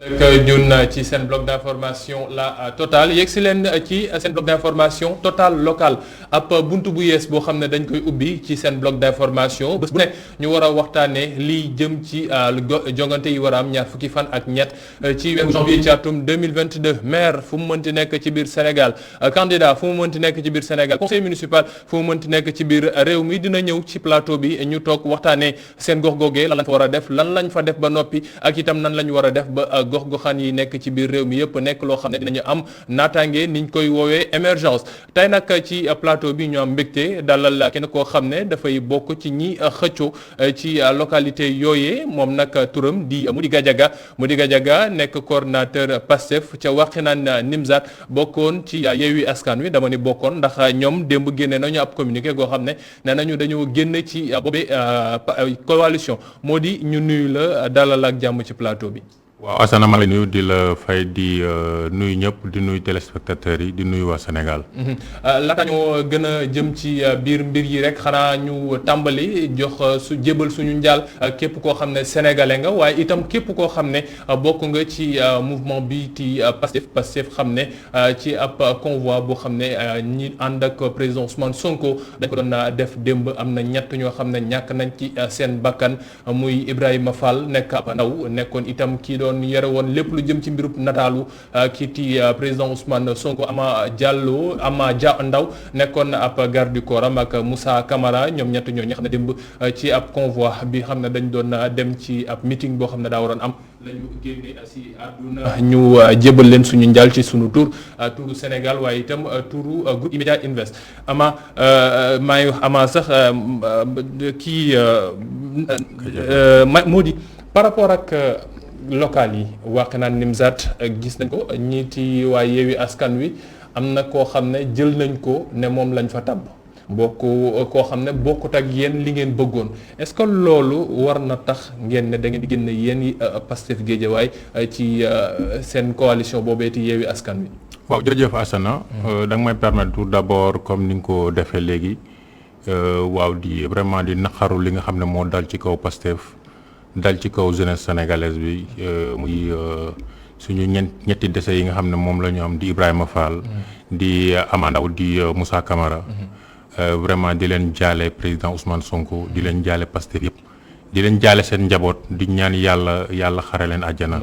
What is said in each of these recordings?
rek ñun ci seen bloc d'information la Total yegg si leen ci seen bloc d'information Total local ab buntu bu yees boo xam ne dañ koy ubbi ci seen bloc d'information bés bu ne ñu war a waxtaanee lii jëm ci jongante yi war a am ñaar fukki fan ak ñett ci weeru janvier ci atum 2022 maire fu mu mënti nekk ci biir Sénégal candidat fu mu mënti nekk ci biir Sénégal conseil municipal fu mu mënti nekk ci biir réew mi dina ñëw ci plateau bi ñu toog waxtaanee seen gox googee lan lañ fa war a def lan lañ fa def ba noppi ak itam nan lañ war a def ba gox-goxaan yi nekk ci biir réew mi yëpp nekk loo xam ne dinañu am naataange niñ koy woowee émergence tey nag ci plateau bi ñu am mbégte dalal kenn koo xam ne dafay bokk ci ñi xëccoo ci localité yooyee moom nag turam di Moody Gadiaga nekk coordinateur Pastef ca Wakhinane Nimzatt bokkoon ci Yewwi Askan Wi dama ni bokkoon ndax ñoom démb génne nañu ab communiqué goo xam ne nee nañu dañoo génn ci boobee coalition moo di ñu nuyu la dalal ak jàmm ci plateau bi. waaw Assane maa ngi lay nuyu di la fay di nuyu ñëpp di nuyu téléspectateurs yi di nuyu waa Sénégal. laata ñoo gën a jëm ci biir mbir yi rek xanaa ñu tàmbali jox jébal suñu njaal képp koo xam ne sénégalais nga waaye itam képp koo xam ne bokk nga ci mouvement bi ci Pastef xam ne ci ab convoi boo xam ne ñi ànd ak président Ousmane Sonko dañ ko doon def démb am na ñett ñoo xam ne ñàkk nañ ci seen bakkan muy Ibrahima Fall nekk ab ndaw nekkoon itam kii doon yore woon lépp lu jëm ci mbirub nataalu kii ti président Ousmane Sonko Ama Dia Ndaw nekkoon ab garde du corps am ak Moussa Camara ñoom ñett ñoo ñi xam ne démb ci ab convoi bi xam ne dañ doon dem ci ab meeting boo xam ne daa waroon am lañu génne si àdduna ñu jébal leen suñu njaal ci suñu turu Sénégal waaye itam turu groupe Immédiat Invest Ama maa ngi wax Ama sax kii Moody par rapport ak local yi Wakhinane Nimzatt gis nañ ko ñiiti waa Yewwi Askan Wi am na koo xam ne jël nañ ko ne moom lañ fa tabb koo xam ne bokkut ak yéen li ngeen bëggoon est-ce que loolu war na tax ngeen ne da ngeen di génne yéen yi Pastef Guédiawaye ci seen coalition boobee ti Yewwi Askan Wi. waaw jërëjëf Assane. da nga may permettre tout d'abord comme ni nga ko defee léegi waaw di vraiment di naqaru li nga xam ne moo dal ci kaw Pastef dal ci kaw jeunesse sénégalaise bi muy suñu ñetti décès yi nga xam ne moom la ñu am di Ibrahima Fall. di Ama Ndaw di Moussa Camara. vraiment di leen jaale président Ousmane Sonko di leen jaale Pastef yëpp di leen jaale seen njaboot di ñaan yàlla xare leen àjjana.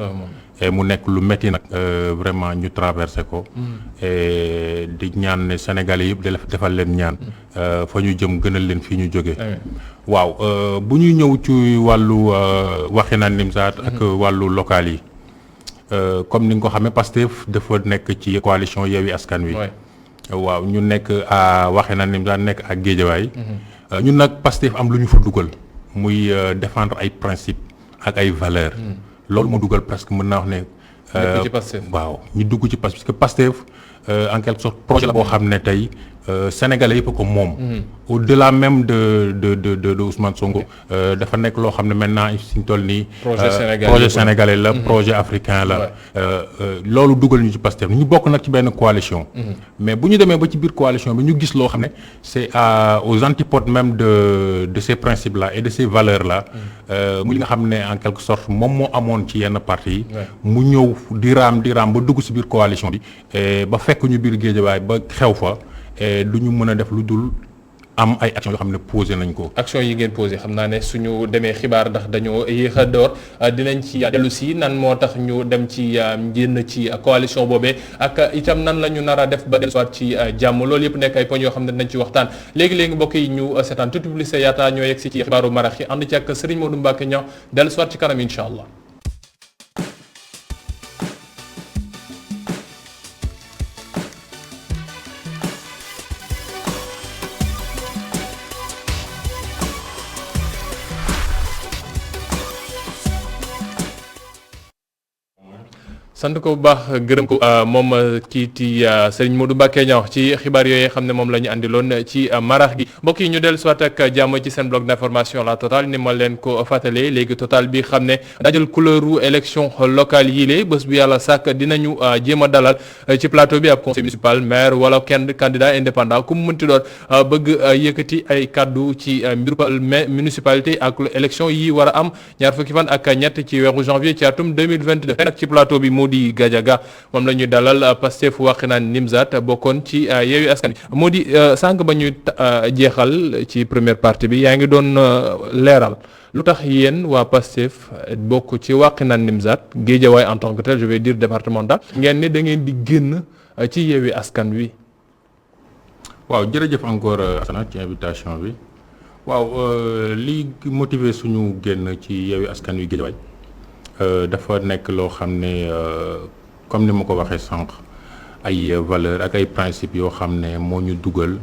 mu nekk lu métti nag vraiment ñu traversé ko. di ñaan ne Sénégalais yëpp defal leen ñaan. fa ñu jëm gënal leen fii ñu jógee. waaw bu ñuy ñëw ci wàllu Wakhinane Nimzatt ak wàllu local yi comme ni nga ko xamee Pastef dafa nekk ci coalition Yewwi Askan Wi. waaw ñu nekk à Wakhinane Nimzatt nekk ak Guédiawaye. ñun nag Pastef am lu ñu fa dugal muy défendre ay principes ak ay valeurs. loolu moo dugal presque mën naa wax ne. waaw ñu dugg ci Pastef parce que Pastef en quelque sorte projet la boo xam ne tey Sénégalais yëpp ko moom. au-delà même de Ousmane Sonko. dafa nekk loo xam ne maintenant suñ toll nii. projet sénégalais la projet africain la. loolu dugal ñu ci Pastef ñu bokk nag ci benn coalition. mais bu ñu demee ba ci biir coalition bi ñu gis loo xam ne c'est aux antipodes même de ces principes là et de ces valeurs là. mu li nga xam ne en quelque sorte moom moo amoon ci yenn parti yi. mu ñëw di raam ba dugg ci biir coalition bi. ba fekk ñu biir Guédiawaye ba xew fa. du ñu mën a def lu dul am ay actions yoo xam ne posé nañ ko. action yi ngeen posé xam naa ne suñu demee xibaar ndax dañoo yéex a door dinañ ci dellu si nan moo tax ñu dem ci génn ci coalition boobee ak itam nan la ñu nar a def ba dellusiwaat ci jàmm loolu yëpp nekk ay poñ yoo xam ne dinañ ci waxtaan léegi mbokk yi ñu seetaan toute publicité yaata ñoo yegg si ci xibaaru marax yi ànd ci ak Serigne Modou Mbacke ñoo dellusiwaat ci kanam incha allah. sant ko bu baax gërëm ko moom kii di Serigne Modou Mbacké Niang ci xibaar yooyu xam ne moom la ñu andiloon ci marax gi mbokk yi ñu dellu soit ak jàmm ci seen bloc d'information la Total ni ma leen ko fàttalee léegi Total bi xam ne dajal couleuru élection locale yii lée bés bu yàlla sàkk dinañu jéem a dalal ci plateau bi ab conseil municipal maire wala kenn candidat indépendant ku mu mënti doon bëgg yëkkati ay kaddu ci mbiru municipalité ak élection yi war a am ñaar fukki fan ak ñett ci weeru janvier ci atum 2022 nag ci plateau bi Mody Gadiaga moom la ñuy dalal Pastef Wakhinane Nimzatt bokkoon ci Yewwi Askan Wi Mody sànq ba ñuy jeexal ci première partie bi yaa ngi doon leeral lu tax yéen waa Pastef bokk ci Wakhinane Nimzatt Guédiawaye en tant que tel je vais dire départemental ngeen ni da ngeen di génn ci Yewwi Askan Wi. waaw jërëjëf encore Asana ci invitation bi waaw li motiver suñu génn ci Yewwi Askan Wi Guédiawaye dafa nekk loo xam ne comme ni ma ko waxee sànq ay valeurs ak ay principes yoo xam ne moo ñu dugal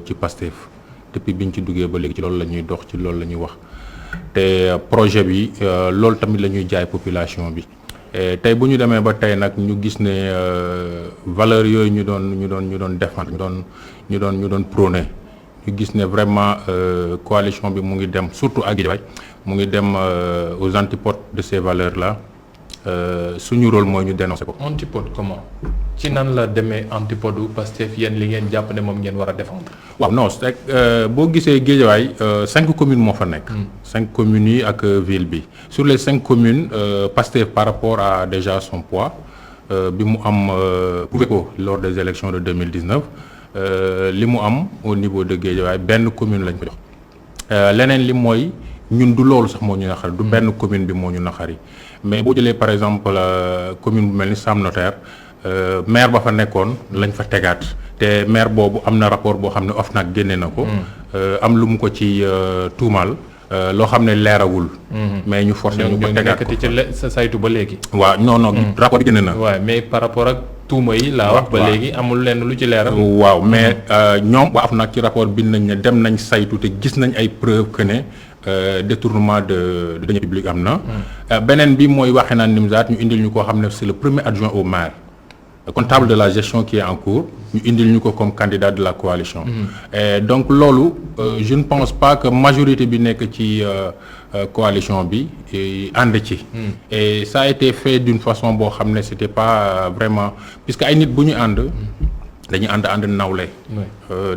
ci Pastef depuis biñ ci duggee ba léegi ci loolu la ñuy dox ci loolu la ñuy wax te projet bi loolu tamit la ñuy jaay population bi tey bu ñu demee ba tey nag ñu gis ne valeurs yooyu ñu doon défendre ñu doon prôné ñu gis ne vraiment coalition bi mu ngi dem surtout à Guédiawaye mu ngi dem aux antipodes de ces valeurs là suñu rôle mooy ñu dénoncer ko. Antipode comment ci nan la demee antipode u Pastef yéen li ngeen jàpp ne moom ngeen war a défendre. waaw non c'est boo gisee Guédiawaye 5 communes moo fa nekk. 5 communes yi ak ville bi sur les 5 communes Pastef par rapport à déjà son poids bi mu am prouvé ko lors des élections de 2019 li mu am au niveau de Guédiawaye benn commune lañ ko jox leneen li mooy. ñun du loolu sax moo ñu naqari du benn commune bi moo ñu naqari mais boo jëlee par exemple commune bu mel ni Sam Notaire maire ba fa nekkoon lañ fa tegaat te maire boobu am na rapport boo xam ne OFNAC génne na ko. am lu mu ko ci tuumaal loo xam ne leerawul. mais ñu forcé ñu ko tegaat ko ci sa saytu ba léegi. waaw non rapport génne na. waaw mais par rapport ak tuuma yi laa wax ba léegi amul lenn lu ci leeral. waaw mais ñoom waa OFNAC ci rapport bind nañ ne dem nañ saytu te gis nañ ay preuves que ne. Détournement de deniers publics am na. beneen bi mooy Wakhinane Nimzatt ñu indil ñu koo xam ne c'est le premier adjoint au maire comptable de la gestion qui est en cours ñu indil ñu ko comme candidat de la coalition. Et donc loolu je ne pense pas que majorité bi nekk ci coalition bi ànd ci. et ça a été fait d'une façon boo xam ne c'était pas vraiment puisque ay nit bu ñu ànd. dañu ànd nawle.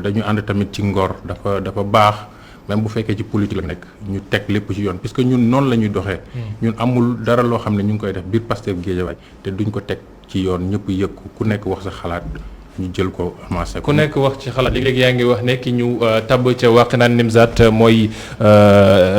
dañu ànd tamit ci ngor dafa baax. même bu fekkee ci politique la nekk ñu teg lépp ci yoon puisque ñun noonu la ñuy doxee. ñun amul dara loo xam ne ñu ngi koy def biir Pastef Guédiawaye te duñ ko teg ci yoon ñëpp yëg ku nekk wax sa xalaat ñu jël ko amassé ko. ku nekk wax ci xalaat léegi yaa ngi wax ne ki ñu tabb ca Wakhinane Nimzatt mooy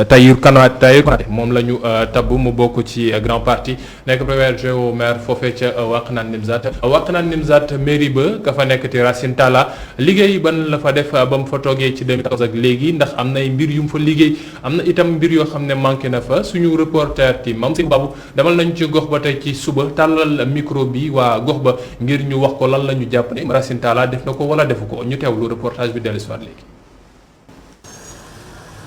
Tahirou Konaté moom la ñu tabb mu bokk ci grand parti nekk premier adjoint au maire foofee ca Wakhinane Nimzatt mairie ba ka fa nekk ti Racine Talla liggéey ban la fa def ba mu fa toogee ci 2014 ak léegi ndax am nay mbir yu mu fa liggéey am na itam mbir yoo xam ne manqué na fa suñu reporter ti Mame Sine Babou demal nañu ci gox ba tey ci suba tàllal micro bi waa gox ba ngir ñu wax ko lan la ñu jàpp ne Racine Talla def na ko wala defu ko ñu teewlu reportage bi dellu si waat léegi.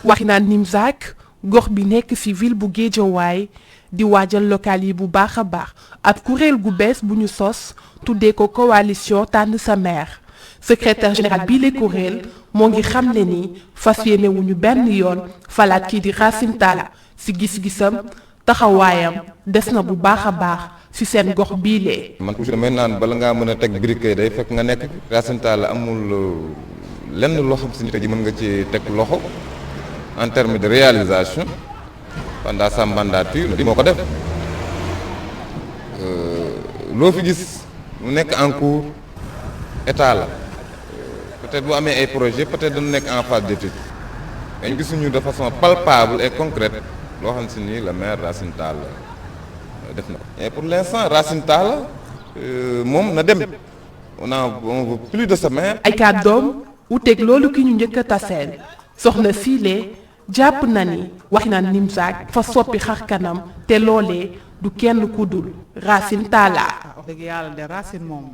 Wakhinane Nimzatt gox bi nekk ci ville bu Guédiawaye di waajal local yi bu baax a baax ab kuréel gu bees bu ñu sos tuddee ko coalition tànn sa maire secrétaire général bii la kuréel moo ngi xam ne ni fas yéene wu ñu benn yoon falaat kii di Racine Talla ci gis-gisam taxawaayam des na bu baax a baax ci seen gox bii lee. man toujours damay naan bala ngaa mën a teg briquet day fekk nga nekk Racine Talla amul lenn loo xam si nit ji mën nga ci teg loxo en termes de réalisation pendant sa mandature moo ko def loo fi gis mu nekk en cours état la peut-être bu amee ay projet peut-être dañu nekk en phase d'étude mais ñu gisuñu de façon palpable et concrète loo xam si ni le maire Racine Talla def na ko. et pour l'instant Racine Talla moom na dem on veut plus de sa maire. ay kàddoom wuteeg loolu ki ñu njëkk a taseel soxna Sile jàpp na ni Wakhinane Nimzatt fa soppi xar kanam te loolee du kenn ku dul Racine Talla. wax dëgg yàlla de Racine moom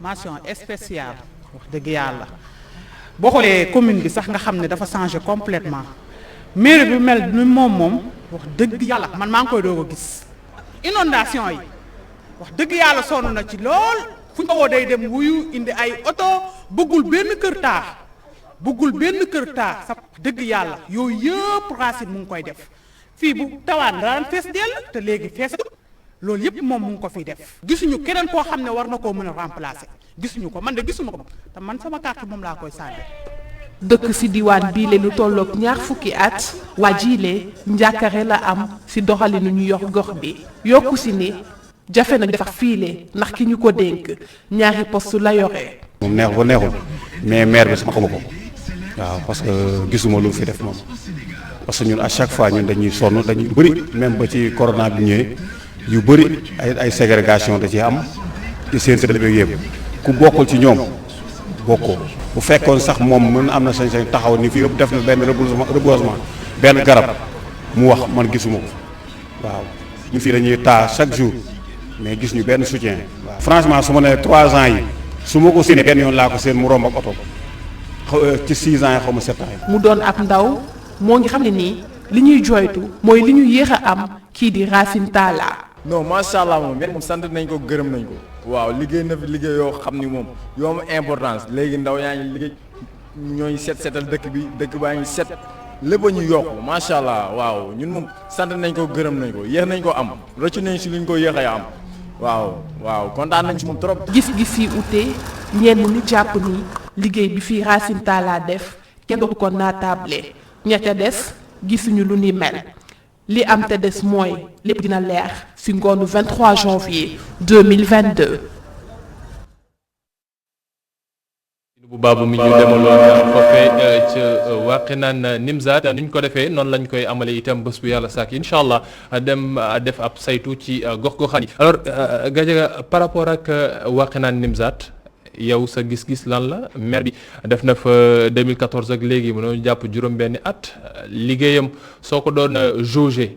mention spéciale wax dëgg yàlla boo xoolee commune bi sax nga xam ne dafa changé complètement mairie bi mel ni moom wax dëgg yàlla man maa ngi koy doog a gis inondation yi wax dëgg yàlla sonn na ci lool fu ñu ko woo day dem wuyu indi ay oto bëggul benn kër taax sa dëgg yàlla yooyu yëpp Racine mu ngi koy def fii bu tawaan daan fees dell te léegi feesatul loolu yëpp moom mu ngi ko fiy def gisuñu keneen koo xam ne war na koo mën a remplacer gisuñu ko man de gisuma ko te man sama carte moom laa koy sànni. dëkk ci diwaan bii le lu tolloog ñaar fukki at waa jiile njàkkare la am ci doxalinu ñu yor gox bi yokku ci ni jafe na defar fiile ndax ki ñu ko dénk ñaari poste la yore. moom neex ba neexul mais maire bi sama xamu ko waaw parce que gisuma lu mu fi def moom parce que ñun à chaque fois ñun dañuy sonn dañuy bëri même ba ci corona bi ñëwee yu bëri ay ségrégation da ci am ci seen sëdëb yëpp ku bokkul ci ñoom bokkoo bu fekkoon sax moom mën am na sañ-sañ taxaw ni fii yëpp def na benn reboisement benn garab mu wax man gisuma ko waaw ñu fii dañuy taa chaque jour mais gis ñu benn soutien waaw franchement su ma nee 3 ans yi su ma ko séenee benn yoon laa ko seen mu romb ak oto ci 6 ans yi xaw ma 7 ans yi. mu doon ab ndaw moo ngi xam ne nii li ñuy jooytu mooy li ñu yéex a am kii di Racine Talla. non macha allah moom sant nañ ko gërëm nañ ko waaw liggéey na fi liggéey yoo xam ni moom yoo am importance léegi ndaw yaa ngi liggéey ñooy setal dëkk baa ngi set lépp a ñu yokku macha allah waaw ñun moom sant nañ ko gërëm nañ ko yéex nañ ko am rëccu nañ si luñ ko yéex a am waaw kontaan nañ si moom trop. gis-gis yi ute ñenn ñi jàpp ni liggéey bi fii Racine Talla def kenn du ko naatable ña ca des gisuñu lu ni mel. li am te des mooy lépp dina leer ci ngoonu 23 janvier 2022. bu baabu mi ñu demaloon foofee ca Wakhinane Nimzatt ni ñu ko defee noonu lañ koy amale itam bés bu yàlla sàkk incha allah dem def ab saytu ci gox-goxaan yi. alors Gadiaga par rapport ak Wakhinane Nimzatt yow sa gis-gis lan la maire bi def na fa 2014 ak léegi mënoo jàpp juróom-benni at liggéeyam soo ko doon jauger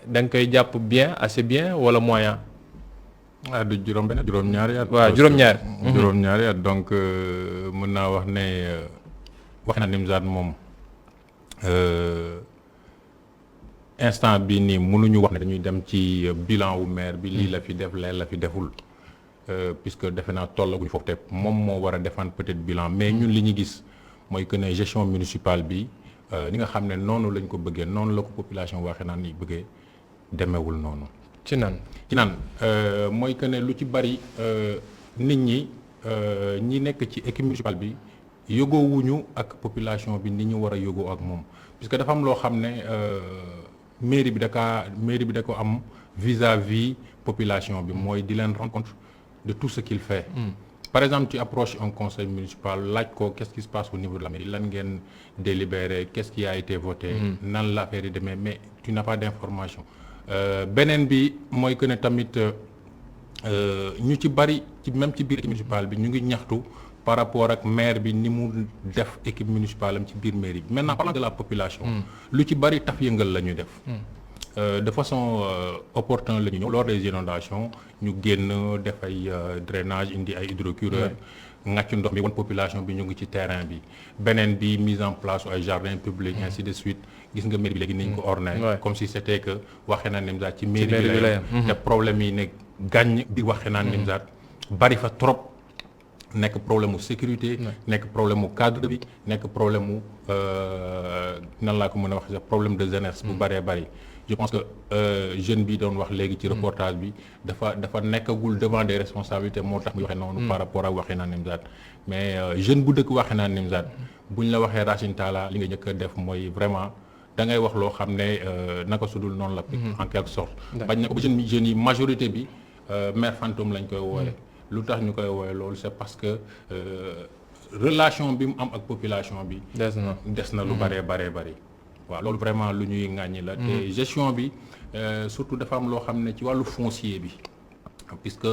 da nga koy jàpp bien assez bien wala moyen. du juróom-ñaari at. waaw juróom-ñaari. juróom-ñaari at donc mën naa wax ne Wakhinane Nimzatt moom instant bi nii mënuñu wax ne dañuy dem ci bilan wu maire bi lii la fi def lee la fi deful. Puisque defe naa tollaguñ foofu te moom moo war a défendre peut-être bilan mais ñun li ñu gis mooy que ne gestion municipale bi li nga xam ne noonu lañ ko bëggee noonu la ko population Wakhinane yi bëggee demewul noonu. ci nan mooy que ne lu ci bari nit ñi nekk ci équipe municipale bi yëgoowuñu ak population bi ni ñu war a yëgoo ak moom puisque dafa am loo xam ne mairie bi da ko am vis-à-vis population bi mooy di leen rendre compte de tout ce qu'il fait. Par exemple, tu approches un conseil municipal, laaj ko qu'est-ce qui se passe au niveau de la mairie, lan ngeen délibéré, qu'est-ce qui a été voté, nan l'affaire yi demee mais tu n'as pas d'information. Beneen bi mooy que ne tamit ñu ci bari ci même ci biir équipe municipale bi ñu ngi ñaxtu par rapport ak maire bi ni mu def équipe municipale am ci biir mairie bi. Maintenant parlant de la population. lu ci bari taf yëngal la ñuy def. De façon opportune la ñu ñëw lors des inondations ñu génn def ay drainage indi ay hydrocureur ngàcc ndox mi won population bi ñu ngi ci terrain bi beneen bi mise en place ay jardins publics ainsi de suite gis nga mairie bi léegi nañ ko orné comme si c'était que Wakhinane Nimzatt ci mairie bi la te problème yi ne gàññ di Wakhinane Nimzatt bari fa trop nekk problème mu sécurité nekk problème mu cadre bi nekk problème mu nan laa ko mën a wax sax problème de jeunesse bu bëree bëri je pense que jeune bi doon wax léegi ci reportage bi dafa nekkagul devant des responsabilités moo tax muy waxee noonu par rapport ak Wakhinane Nimzatt mais jeune bu dëkk Wakhinane Nimzatt buñ la waxee Racine Talla li nga njëkk a def mooy vraiment da ngay wax loo xam ne naka sudul noonu la en quelque sorte bañ na ko ba jeunes yi majorité bi maire fantôme lañ koy wooye lu tax ñu koy wooye loolu c'est parce que relation bi mu am ak population bi des na lu bëree bëri waaw loolu vraiment lu ñuy ŋàññi la te gestion bi surtout dafa am loo xam ne ci wàllu foncier bi puisque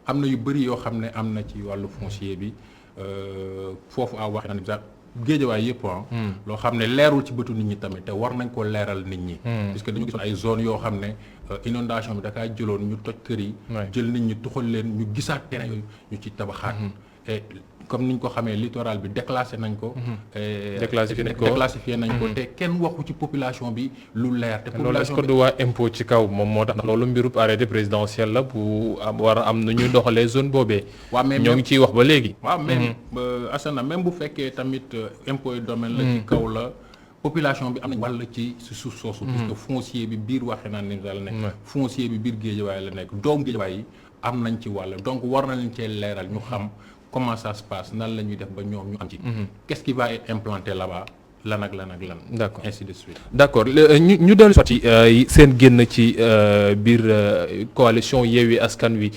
am na yu bëri yoo xam ne am na ci wàllu foncier bi foofu a Wakhinane Nimzatt Géejawaay yëpp loo xam ne leerul ci bëtu nit ñi tamit te war nañ ko leeral nit ñi puisque dañu gisoon ay zones yoo xam ne inondation bi dakaa jëloon ñu toj kër yi jël nit ñi tuxal leen ñu gisaat terrain yooyu ñu ci tabaxaat et comme ni ñu ko xamee littoral bi déclassé nañ ko. déclassifié nañ ko te kenn waxu ci population bi lu leer. te loolu est-ce que du waa impôt ci kaw moom moo tax loolu mbirub arrêté présidentiel la bu war a am nu ñuy doxalee zone boobee. waaw mais ñoo ngi ciy wax ba léegi. waaw même Assane même bu fekkee tamit impôt et domaine la ci kaw la. population bi am nañ wàll ci suuf soosu. parce que foncier bi biir Wakhinane Nimzatt la nekk. foncier bi biir Guédiawaye la nekk doomu Guédiawaye yi am nañ ci wàll donc war na leen cee leeral ñu xam comment ça se passe nan la ñuy def ba ñoom ñu am ci. qu'est-ce qui va être implanté là-bas lan ak lan ak lan. d'accord ainsi de suite. d'accord ñu dellu si seen génn ci biir coalition Yewwi Askan Wi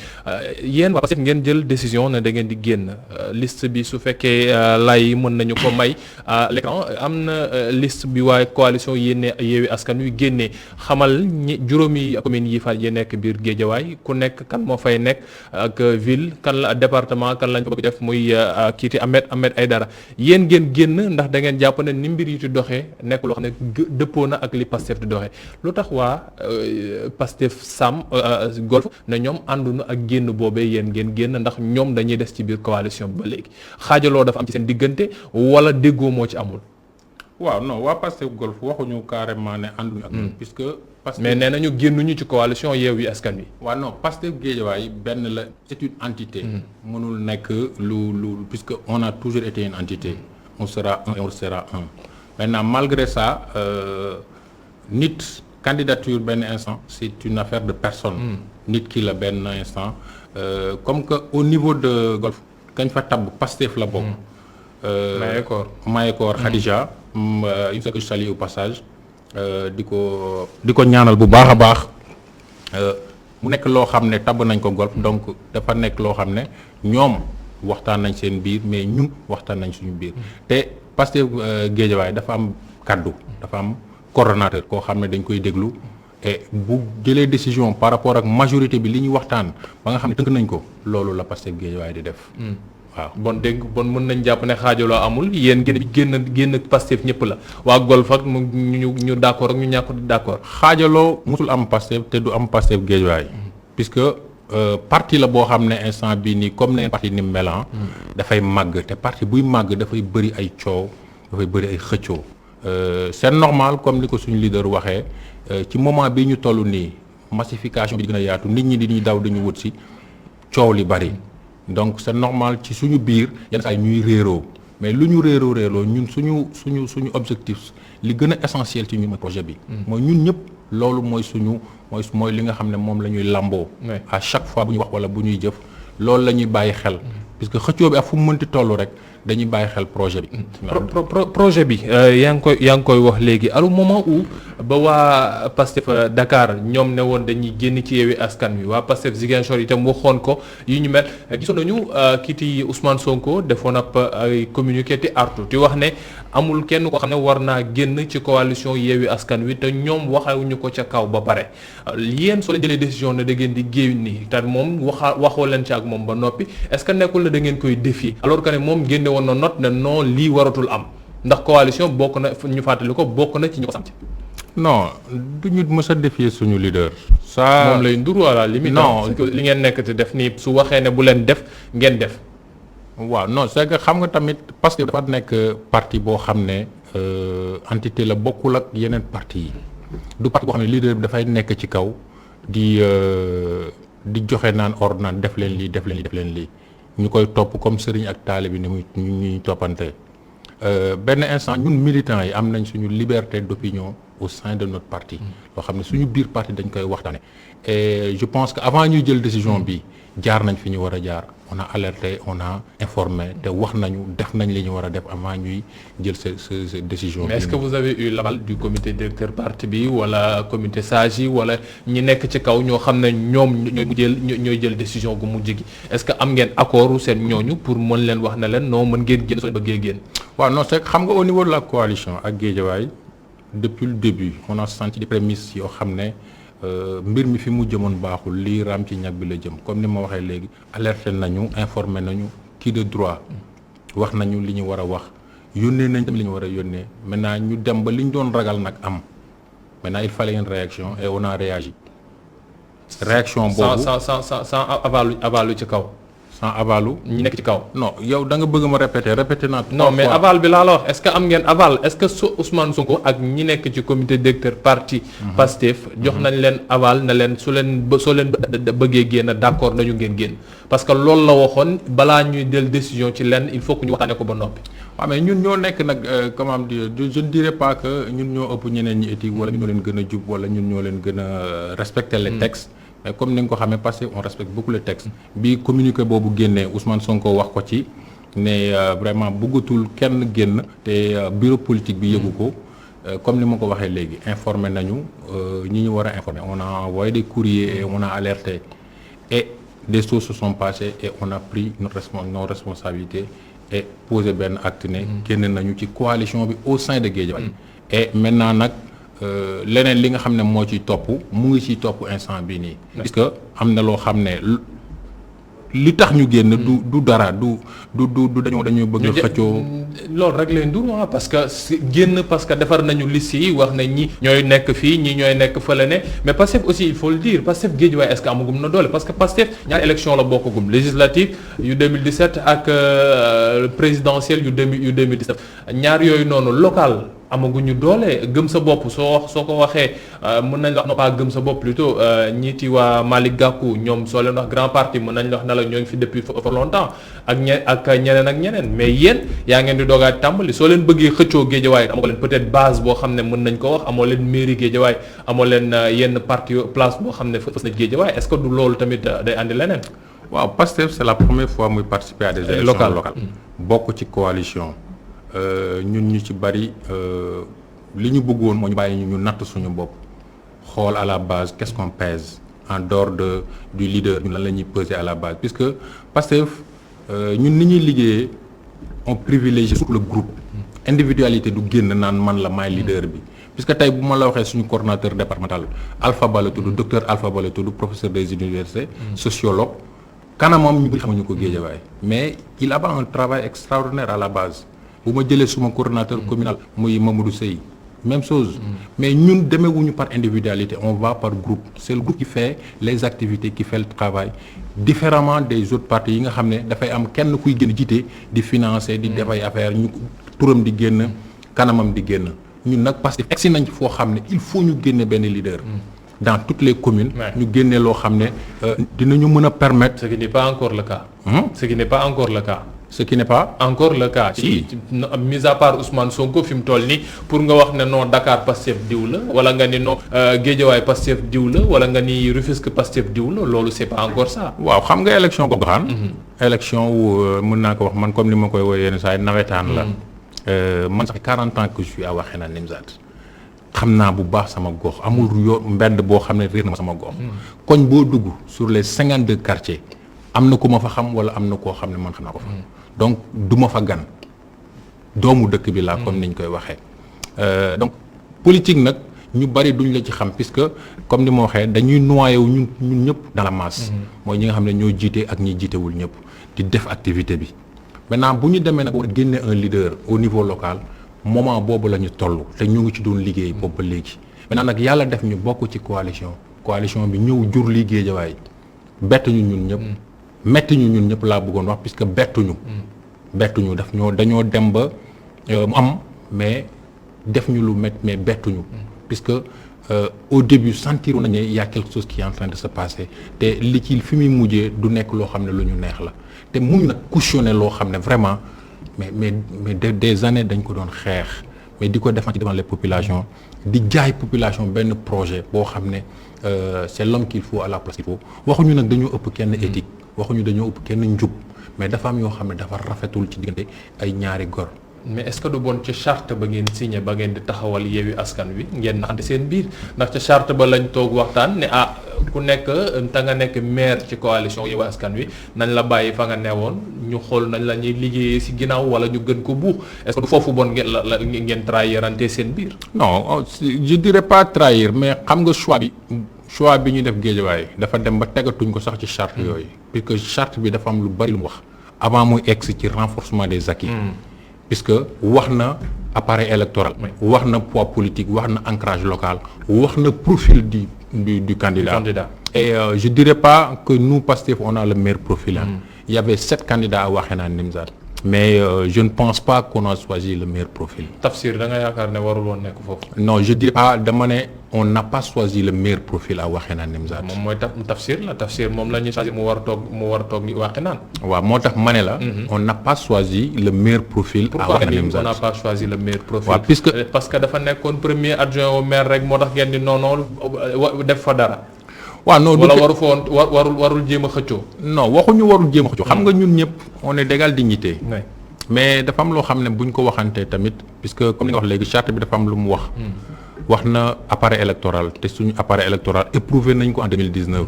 yéen waa Pastef ngeen jël décision ne da ngeen di génn liste bi su fekkee lay yi mën nañu ko may à l'écran am na liste bi waaye coalition Yewwi Askan Wi génnee xamal juróomi communes yi fa yi nekk biir Guédiawaye ku nekk kan moo fay nekk ak ville kan la département kan lañ ko bëgg def muy kiiti Ahmed Aïdara yéen ngeen génn ndax da ngeen jàpp ne ni mbir yi di doxee nekk loo xam ne dëppoo na ak li Pastef di doxee lu tax waa Pastef Sam Golf ne ñoom ànduna ak génn boobee yéen ngeen génn ndax ñoom dañuy des ci biir coalition bi ba léegi xaajaloo dafa am ci seen diggante wala déggoo moo ci amul. waaw non waa Pastef Golf waxuñu carrément ne ànduñu ak ñun puisque mais nee nañu génnuñu ci coalition Yewwi Askan Wi. waaw non Pastef Guédiawaye benn la c'est une entité. mënul nekk lu puisque on a toujours été une entité. on sera un et on sera un maintenant malgré ça nit candidature benn instant c'est une affaire de personne. nit ki la benn instant comme que au niveau de Golf kañ fa tabb Pastef la bokk. Mayekor Khadija. il faut que je salue au passage di ko ñaanal bu baax a baax mu nekk loo xam ne tabb nañ ko Golf donc dafa nekk loo xam ne ñoom. waxtaan nañ seen biir mais ñun waxtaan nañ suñu biir te Pastef Guédiawaye dafa am kaddu dafa am coordonnateur koo xam ne dañ koy déglu et bu jëlee décision par rapport ak majorité bi li ñuy waxtaan ba nga xam ne tënk nañ ko loolu la Pastef Guédiawaye di def. waaw bon mën nañ jàpp ne xaajaloo amul yéen génn Pastef ñëpp la waa Golf ak ñu d'accord ak ñu ñàkk d'accord. xaajaloo musul am Pastef te du am Pastef Guédiawaye puisque. parti la boo xam ne instant bii nii comme ne parti ni melan dafay màgg te parti buy màgg dafay bëri ay coow dafay bëri ay xëccoo c'est normal comme ni ko suñu leader waxee ci moment bi ñu toll nii massification bi gën a yaatu nit ñi di daw dañu wut si coow li bëri donc c'est normal ci suñu biir yenn saa yi ñuy réeroo mais lu ñu réeroo ñun suñu objectif li gën a essentiel ci ñu mooy projet bi mooy ñun ñëpp loolu mooy li nga xam ne moom la ñuy lamboo à chaque fois bu ñuy wax wala bu ñuy jëf loolu la ñuy bàyyi xel puisque xëccoo bi ak fu mu mënti toll rek dañuy bàyyi xel projet bi. projet bi yaa ngi koy wax léegi au moment où ba waa Pastef Dakar ñoom ne woon dañuy génn ci Yewwi Askan Wi waa Pastef Ziguinchor itam waxoon ko yu ñu mel gisoon nañu kiiti Ousmane Sonko defoon ab ay communiqué te artu ti wax ne amul kenn ko xam ne war naa génn ci coalition Yewwi Askan Wi te ñoom waxawuñu ko ca kaw ba pare yéen soo leen jëlee décision ne da ngeen di génn te moom waxoo leen ci ak moom ba noppi est-ce que nekkul la da ngeen koy défier alors que ne moom génne woon na note ne non lii waratul am ndax coalition bokk na ñu fàttali ko bokk na ci ñu ko sant. non du ñu mës a défier suñu leader. ça moom lay ndur à la limite. non li ngeen nekk te def nii su waxee ne bu leen def ngeen def. waaw non c'est que xam nga tamit parce que dafa nekk parti boo xam ne entité la bokkul ak yeneen parti yi du parti boo xam ne leader bi dafay nekk ci kaw di joxe naan ordre naan def leen lii def leen lii def leen lii ñu koy topp comme sëriñ ak taalibe bi ni muy ñuy toppante benn instant ñun militants yi am nañ suñu liberté d'opinion au sein de notre parti loo xam ne suñu biir parti dañ koy waxtaane et je pense que avant ñuy jël décision bi jaar nañ fi ñu war a jaar on a alerté on a informé te wax nañu def nañ li ñu war a def avant ñuy jël ce décision. mais est-ce que vous avez eu l'aval du comité directeur parti bi wala comité sage yi wala ñi nekk ci kaw ñoo xam ne ñoom ñooy jël décision gu mujj gi est-ce que am ngeen accord seen ñooñu pour mën leen wax ne leen non mën ngeen génn soo bëggee génn. waaw non c'est xam nga au niveau de la coalition ak Guédiawaye depuis le début on a senti des prémices yoo xam ne. mbir mi fi mu jëmoon baaxul lii raam ci ñag bi la jëm comme ni ma waxee léegi alerté nañu informé nañu kii de droit wax nañu li ñu war a wax yónnee nañ tamit li ñu war a yónnee maintenant ñu dem ba li ñu doon ragal nag am maintenant il fallait une réaction et on a réagi réaction boobu sans avalu ci kaw sans avalu. ñi nekk ci kaw. non yow da nga bëgg ma répéter naa. non mais aval bi laa la wax est-ce que am ngeen aval est-ce que Ousmane Sonko ak ñi nekk ci comité directeur parti Pastef jox nañ leen aval na leen soo leen bëggee génn d'accord nañu ngeen génn parce que loolu la waxoon balaa ñuy del décision ci lenn il faut que ñu waxtaanee ko ba noppi. waaw mais ñun ñoo nekk nag comment dire je ne dirais pas que ñun ñoo ëpp ñeneen ñi éthique wala ñun ñoo leen gën a jub wala ñun ñoo leen gën a respecter les textes. mais comme ni nga ko xamee parce que on respecte beaucoup les textes. bi communiqué boobu génnee Ousmane Sonko wax ko ci ne vraiment bëggatul kenn génn te bureau politique bi yëgu ko comme ni ma ko waxee léegi informé nañu ñi ñu war a informer on a envoyé des courriers et on a alerté et des choses se sont passées et on a pris nos responsabilités et posé benn acte ne génn nañu ci coalition bi au sein de Guédiawaye et maintenant nag leneen li nga xam ne moo ciy topp mu ngi ciy topp instant bii nii. parce que am na loo xam ne li tax ñu génn. du dara du dañoo bëgg a xëccoo. loolu rek leen dur parce que génn parce que defar nañu liste yi wax nañ ñi ñooy nekk fii ñi ñooy nekk fële ne mais Pastef aussi il faut le dire Pastef Guédiawaye est-ce que amagum na doole parce que Pastef ñaari élection la bokkagum législative yu 2017 ak présidentielle yu 2019 ñaar yooyu noonu local. amaguñu doole gëm sa bopp soo ko waxee mën nañ la wax no pas gëm sa bopp plutôt ñiiti waa Malick Gakou ñoom soo leen wax grand parti mën nañ la wax ne la ñoo ngi fi depuis for longtemps ak ñeneen mais yéen yaa ngeen di doogaat tàmbali soo leen bëggee xëccoo Guédiawaye amoo leen peut-être base boo xam ne mën nañ ko wax amoo leen mairie Guédiawaye amoo leen yenn parti place boo xam ne fës na Guédiawaye est-ce que du loolu tamit day andi leneen. waaw Pastef c'est la première fois muy participer à des élections locales bokk ci coalition. ñun ñu ci bari li ñu bëggoon moo ñu bàyyi ñu natt suñu bopp xool à la base qu'est-ce qu'on pèse en dehors du leader ñun lan la ñuy peser à la base puisque Pastef ñun ni ñuy liggéeyee on privilégie surtout le groupe individualité du génn naan man la maay leader bi puisque tey bu ma la waxee suñu coordonnateur départemental Alpha Ba la tudd docteur Alpha Ba la tudd professeur des universités sociologue kanamam ñu bëri xamuñu ko Guédiawaye mais il a un travail extraordinaire à la base bu ma jëlee suma coordonnateur communal muy Mamadou Sey même chose mais ñun demeewuñu par individualité on va par groupe c'est le groupe qui fait les activités qui fait le travail différemment des autres partis yi nga xam ne dafay am kenn kuy gën jiite di financer di def ay affaires ñu turam di génn kanamam di génn ñun nag parce que egsi nañ foo xam ne il faut ñu génne benn leader dans toutes les communes ñu génne loo xam ne dinañu mën a permettre ce qui n'est pas encore le cas ce qui n'est pas encore le cas ce qui n'est pas encore le cas. si mis à part Ousmane Sonko fi mu toll nii pour nga wax ne non Dakar Pastef diw la wala nga ni non Guédiawaye Pastef diw la wala nga ni Rufisque Pastef diw la loolu c'est pas encore ça. waaw xam nga élection goxaan. élection wu mën naa ko wax man comme ni ma koy woowee yenn saa yi nawetaan la. man sax 40 ans que je suis à Wakhinane Nimzatt xam naa bu baax sama gox amul mbedd boo xam ne réer na ma sama gox. koñ boo dugg sur les 52 quartiers am na ku ma fa xam wala am na koo xam ne man xam naa ko fa. donc du ma fa gan doomu dëkk bi laa comme niñ koy waxee donc politique nag ñu bari duñ la ci xam puisque comme ni ma waxee dañuy noyé wu ñun ñëpp dans la masse. mooy ñi nga xam ne ñoo jiite ak ñi jiitewul ñëpp di def activité bi maintenant bu ñu demee nag war a génne un leader au niveau local moment boobu la ñu toll te ñu ngi ci doon liggéey boobu ba léegi maintenant nag yàlla def ñu bokk ci coalition bi ñëw jur li Guédiawaye bett ñu ñun ñëpp. metti ñu ñun ñëpp laa bëggoon wax puisque bettuñu dañoo dem ba mu am mais def ñu lu métti mais bettuñu puisque au début sentir nañu ne y a quelque chose qui est en train de se passer te li ci fi muy mujjee du nekk loo xam ne lu ñu neex la te muñ nag cautionner loo xam ne vraiment mais des années dañ ko doon xeex mais di ko défendre devant les populations di jaay population benn projet boo xam ne c'est l'homme qu'il faut à la place qu'il faut waxuñu nag dañoo ëpp kenn éthique waxuñu dañoo ëpp kenn njub mais dafa am yoo xam ne dafa rafetul ci diggante ay ñaari gor. mais est-ce que du bon ca charte ba ngeen signé ba ngeen di taxawal Yewwi Askan Wi ngeen naxante seen biir ndax ca charte ba lañ toog waxtaan ne ku nekk ta nga nekk maire ci coalition Yewwi Askan Wi nañ la bàyyi fa nga newoon ñu xool nañ la ñuy liggéeyee ci ginnaaw wala ñu gën ko buux est-ce que du foofu bon ngeen trahirante seen biir. non je dirais pas trahir mais xam nga choix bi ñu def Guédiawaye dafa dem ba tegatuñ ko sax ci charte yooyu puisque charte bi dafa am lu bari lu mu wax avant muy egg ci renforcement des acquis puisque wax na appareil électoral wax na poids politique wax na ancrage local wax na profil du candidat Et je dirais pas que nous Pastef on a le meilleur profil. Il y avait 7 candidats à Wakhinane Nimzatt. Mais je ne pense pas qu'on a choisi le meilleur profil. Tafsir da nga yaakaar ne warul woon nekk foofu. Non, je dirais pas dama ne on n'a pas choisi le meilleur profil à Wakhinane Nimzatt. moom mooy Tafsir la Tafsir moom la ñuy choisir mu war a toog Wakhinane. waaw moo tax ma ne la. on n'a pas choisi le meilleur profil. à Wakhinane Nimzatt. Pourquoi on n'a pas choisi le meilleur profil. waaw puisque parce que dafa nekkoon premier adjoint au maire rek moo tax ngeen di noonu def fa dara. waaw non wala waru fa woon warul jéem a xëccoo. non waxuñu warul jéem a xëccoo. xam nga ñun ñëpp on est d'égale dignité. mais dafa am loo xam ne buñ ko waxantee tamit puisque comme li nga wax léegi charte bi dafa am lu mu wax. wax na appareil électoral te suñu appareil électoral éprouvé nañ ko en 2019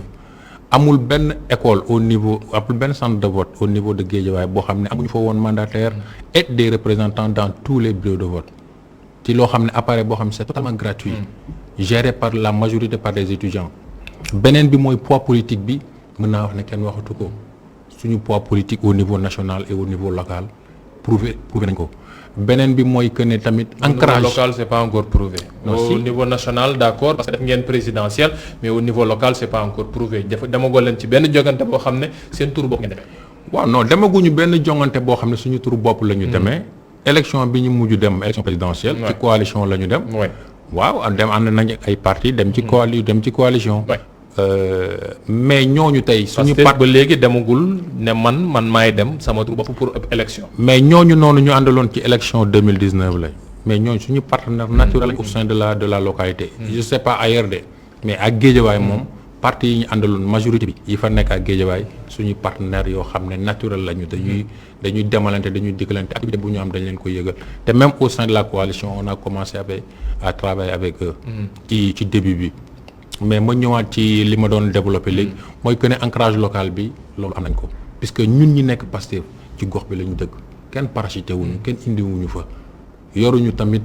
amul benn école au niveau amul benn centre de vote au niveau de Guédiawaye boo xam ne amuñu fa woon mandataire et des représentants dans tous les bureaux de vote ci loo xam ne appareil boo xam ne c'est totalement gratuit. géré par la majorité par des étudiants. beneen bi mooy poids politique bi mën naa wax ne kenn waxatu ko suñu poids politique au niveau national et au niveau local prouvé nañ ko beneen bi mooy que ne tamit ancrage au niveau local c'est pas encore prouvé. Au niveau national d'accord parce que def ngeen présidentiel mais au niveau local c'est pas encore prouvé demagoo leen ci benn jogante boo xam ne seen turu bopp ngeen demee. waaw non demaguñu benn jongante boo xam ne suñu turu bopp la ñu demee. élection bi ñu mujj dem élection présidentielle. ci coalition la ñu dem. waaw dem ànd nañ ay parti dem ci coalition. mais ñooñu tey suñu ba léegi demagul ne man maay dem sama tur bopp pour élection. mais ñooñu noonu ñu àndaloon ci élection 2019 lañ mais ñooñu suñu partenaire naturel au sein de la localité. je sais pas ailleurs de mais ak Guédiawaye moom parti yi ñu àndaloon majorité bi yi fa nekk ak Guédiawaye suñu partenaire yoo xam ne naturel lañu dañuy demalante dañuy dikkalante activité bu ñu am dañ leen ko yëgal te même au sein de la coalition on a commencé à travailler avec eux. ci début bi. mais ma ñëwaat ci li ma doon développé léegi mooy que ne ancrage local bi loolu am nañ ko puisque ñun ñi nekk Pastef ci gox bi la ñu dëkk kenn parachuté wuñu kenn indiwuñu fa yoruñu tamit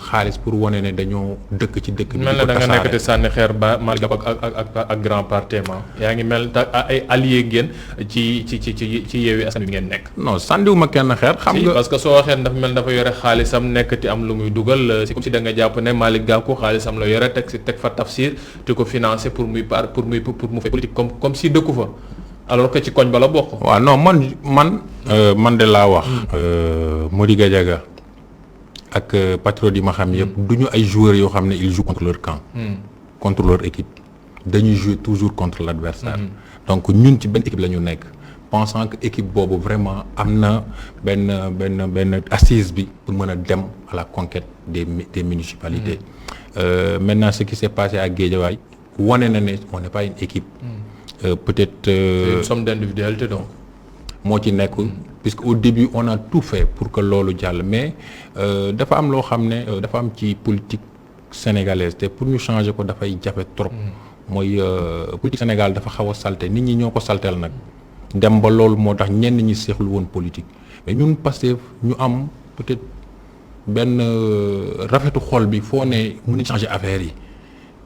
xaalis pour wane ne dañoo dëkk ci dëkk bi. mel na da nga nekk te sànni xeer ba Malick Gakou ak grand partement yaa ngi mel ay allié ngeen ci Yewwi Askan Wi ngeen nekk. non sànniwuma kenn xeer. xam nga parce que soo waxee dafa mel dafa yore xaalisam nekk te am lu muy dugal c'est comme si da nga jàpp ne Malick Gakou xaalisam la yore teg fa Tafsir te ko financer pour mu fay politique comme si dëkku fa alors que ci koñ ba la bokk. waaw non man de laa wax. Mody Gadiaga ak patriote yi ma xam yëpp du ñu ay joueurs yoo xam ne ils jouent contre leur camp. contre leur équipe dañuy jouer toujours contre l'adversaire. donc ñun ci benn équipe la ñu nekk pensant que équipe boobu vraiment am na benn assise bi pour mën a dem à la conquête des municipalités. Maintenant ce qui s'est passé à Guédiawaye wane na ne on n'est pas une équipe. Peut-être. une somme d'individualité donc. moo ci nekk puisque au début on a tout fait pour que loolu jàll mais dafa am loo xam ne dafa am ci politique sénégalaise te pour ñu changer ko dafay jafe trop. mooy politique Sénégal dafa xaw a salté nit ñi ñoo ko salteel nag dem ba loolu moo tax ñenn ñi seexlu woon politique mais ñun Pastef ñu am peut-être benn rafetu xol bi foo ne mën a changer affaire yi.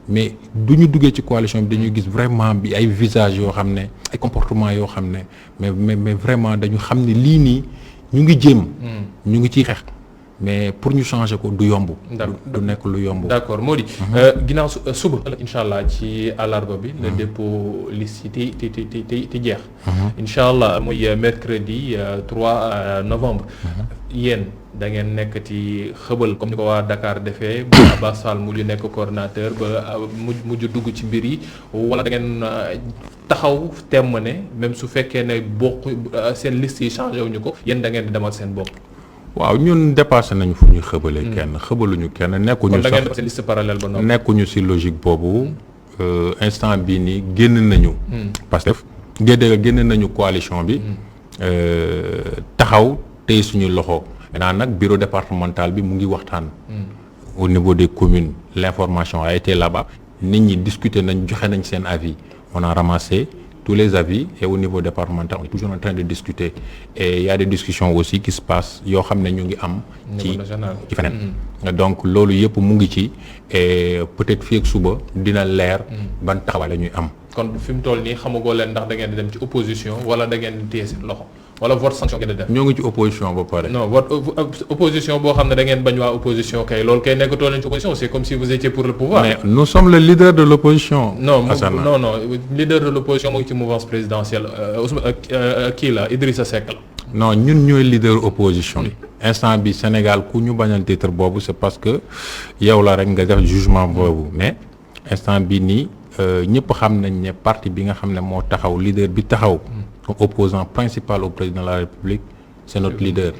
mais du ñu duggee ci coalition bi dañuy gis vraiment bi ay visage yoo xam ne ay comportement yoo xam ne mais vraiment dañu xam ne lii nii ñu ngi jéem. ñu ngi ciy xeex mais pour ñu changer ko du yomb. du nekk lu yomb. d'accord Mody. ginnaaw suba incha allah ci àllarba bi. le dépôt liste yi ti jeex. incha allah muy mercredi 3 novembre. yéen da ngeen nekk ci xëbal comme ni ko waa Dakar defee ba Abass Fall mujj nekk coordinateur ba mujj dugg ci mbir yi wala da ngeen taxaw temm ne même su fekkee ne bokk seen liste yi changé wuñu ko yéen da ngeen di demal seen bopp. waaw ñun dépassé nañu fu ñuy xëbalee kenn xëbaluñu kenn nekkuñu sax kon da ngeen def seen liste parallèle ba noonu. nekkuñu ci logique boobu instant bii nii génn nañu. Pastef génn nañu coalition bi. taxaw tey suñu loxo. maintenant nag bureau départemental bi mu ngi waxtaan. au niveau des communes l'information a été là-bas. nit ñi discuter nañ joxe nañ seen avis on a ramassé tous les avis et au niveau départemental on est toujours en train de discuter et il y a des discussions aussi qui se passent yoo xam ne ñu ngi am. ci feneen. donc loolu yëpp mu ngi ci et peut-être fii ak suba dina leer. ban taxawaay la ñuy am. kon fi mu toll nii xamagoo leen ndax da ngeen di dem ci opposition wala da ngeen di téye seen loxo. wala vote sanction ngeen di def. ñoo ngi ci opposition ba pare. non vote opposition boo xam ne da ngeen bañ waa opposition kay loolu kay nekkatoo leen ci opposition c'est comme si vous étiez pour le pouvoir. mais nous sommes le leader de l'opposition. non Assane. non leader de l'opposition moo ngi ci mouvance présidentielle kii la Idrissa Seck la. non ñun ñooy leader opposition bi instant bi Sénégal ku ñu bañal titre boobu c'est parce que yow la rek nga def jugement boobu mais instant bi nii ñëpp xam nañ ne parti bi nga xam ne moo taxaw leader bi taxaw comme opposant principal au président de la République c'est notre leader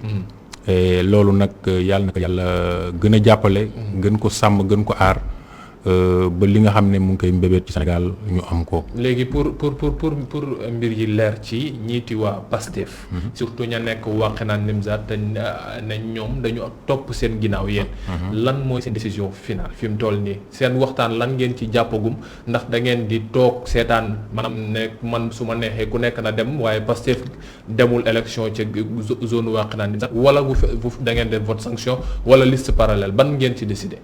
et loolu nag yàlla na ko yàlla gën a jàppale gën ko sàmm gën ko aar ba li nga xam ne mu ngi koy mbébét ci Sénégal ñu am ko. léegi pour mbir yi leer ci ñiiti waa PASTEF. surtout ña nekk Wakhinane Nimzatt te ne ñoom dañu topp seen ginnaaw yéen. lan mooy seen décision finale fi mu toll nii seen waxtaan lan ngeen ci jàppagum ndax da ngeen di toog seetaan maanaam ne man su ma neexee ku nekk na dem waaye PASTEF demul élection ci zone Wakhinane Nimzatt wala bu da ngeen def vote sanction wala liste parallèle ban ngeen ci décider.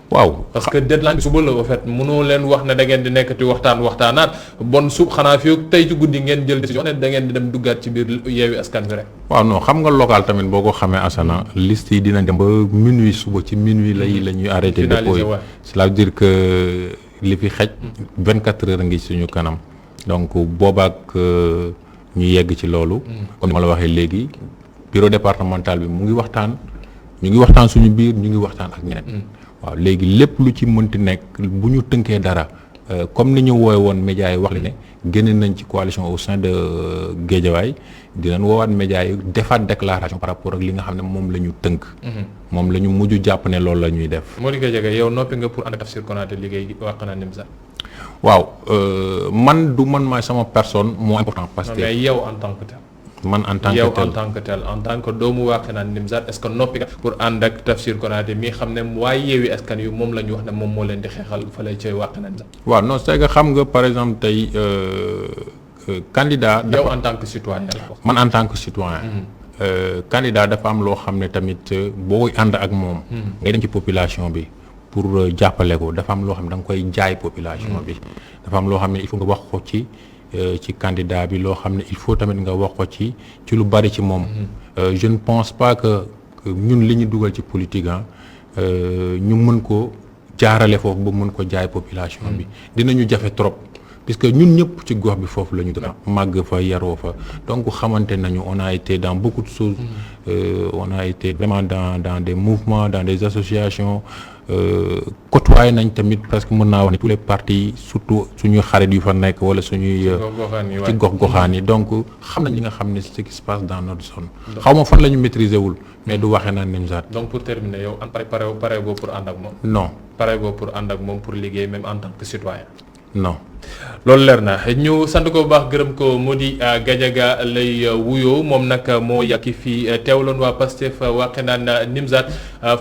waaw parce que deadline bi suba la en fait mënoo leen wax ne da ngeen di nekkati waxtaanaat bon sub xanaa fii tey ci guddi ngeen jël décision ne da ngeen di dem duggaat ci biir Yewwi Askan Wi rek. waaw non xam nga local tamit boo ko xamee Assane liste yi dina dem ba minuit suba ci minuit la ñuy arrêté dépôt yi cela veut dire que li fi xej 24 heures ngi suñu kanam donc boobaak ñu yegg ci loolu comme ni ma la waxee léegi bureau départemental bi mu ngi waxtaan ñu ngi waxtaan suñu biir ñu ngi waxtaan ak ñeneen waaw léegi lépp lu ci mënti nekk bu ñu tënkee dara comme ni ñu woowe woon médias yi wax li ne génne nañ ci coalition au sein de Guédiawaye dinañ woowaat médias yi defaat déclaration par rapport ak li nga xam ne moom la ñu tënk moom la ñu mujj jàpp ne loolu la ñuy def. Modické Diaga yow noppi nga pour ànd ak Tafsir Konaté liggéey Wakhinane Nimzatt. waaw man du man maay sama personne moo important parce que mais yow en tant que tel. man en tant que tel en tant que doomu Wakhinane Nimzatt est-ce que noppi nga pour ànd ak Tafsir Konaté mi xam ne waaye Yewwi Askan Wi moom la ñu wax ne moom moo leen di xeexal fële ca Wakhinane Nimzatt. waaw non c'est que xam nga par exemple tey candidat. yow en tant que citoyen la ko. man en tant que citoyen. candidat dafa am loo xam ne tamit booy ànd ak moom. ngay dem ci population bi pour jàppale ko dafa am loo xam ne da nga koy jaay population bi. dafa am loo xam ne il faut nga wax ko ci candidat bi loo xam ne il faut tamit nga wax ko ci lu bari ci moom. je ne pense pas que ñun li ñu dugal ci politique ñu mën ko jaarale foofu ba mën ko jaay population bi dinañu jafe trop puisque ñun ñëpp ci gox bi foofu la ñu dëkk màgg fa yaroo fa donc xamante nañu on a été dans beaucoup de choses on a été vraiment dans des mouvements dans des associations côtoyé nañ tamit presque mën naa wax ne tous les partis surtout suñuy xarit yu fa nekk wala suñuy ci gox-goxaan yi donc xam nañ li nga xam ne ce qui se passe dans notre zone xaw ma fan la ñu maîtriser wul mais du Wakhinane Nimzatt. donc pour terminer yow pare boo pour ànd ak moom. non pare boo pour ànd ak moom pour liggéey même en tant que citoyen. non. loolu leer na ñu sant ko bu baax gërëm ko Mody Gadiaga lay wuyoo moom nag moo yàkki fii teewloon waa Pastef Wakhinane Nimzatt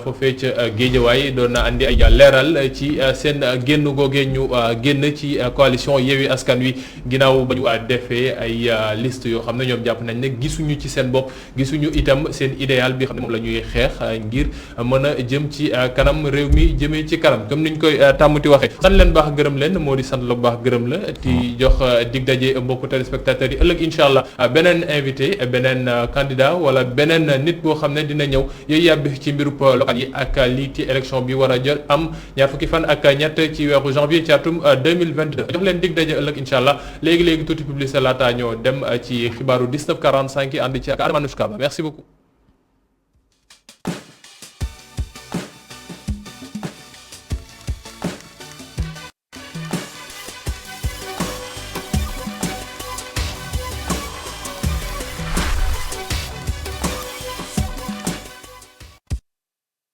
foofee ca Guédiawaye doon na andi ay leeral ci seen génn googee ñu génn ci coalition Yewwi Askan Wi ginnaaw ba ñu defee ay liste yoo xam ne ñoom jàpp nañ ne gisuñu ci seen bopp gisuñu itam seen idéal bi xam ne moom la ñuy xeex ngir mën a jëm ci kanam réew mi jëmee ci kanam comme niñ koy tàmmati waxee sant leen baax gërëm leen moo di sant la bu baax gërëm la di jox dig daje mbokku téléspectateurs yi ëllëg incha allah beneen invité beneen candidat wala beneen nit boo xam ne dina ñëw yooyu yàbbi ci mbiru local yi ak lii ci élection bi war a jël am ñaar fukki fan ak ñett ci weeru janvier ci atum 2022 jox leen dig daje ëllëg incha allah léegi tuuti publicité laata ñoo dem ci xibaaru 19:45 yi ànd ci ak Adama Nushka Ba merci beaucoup.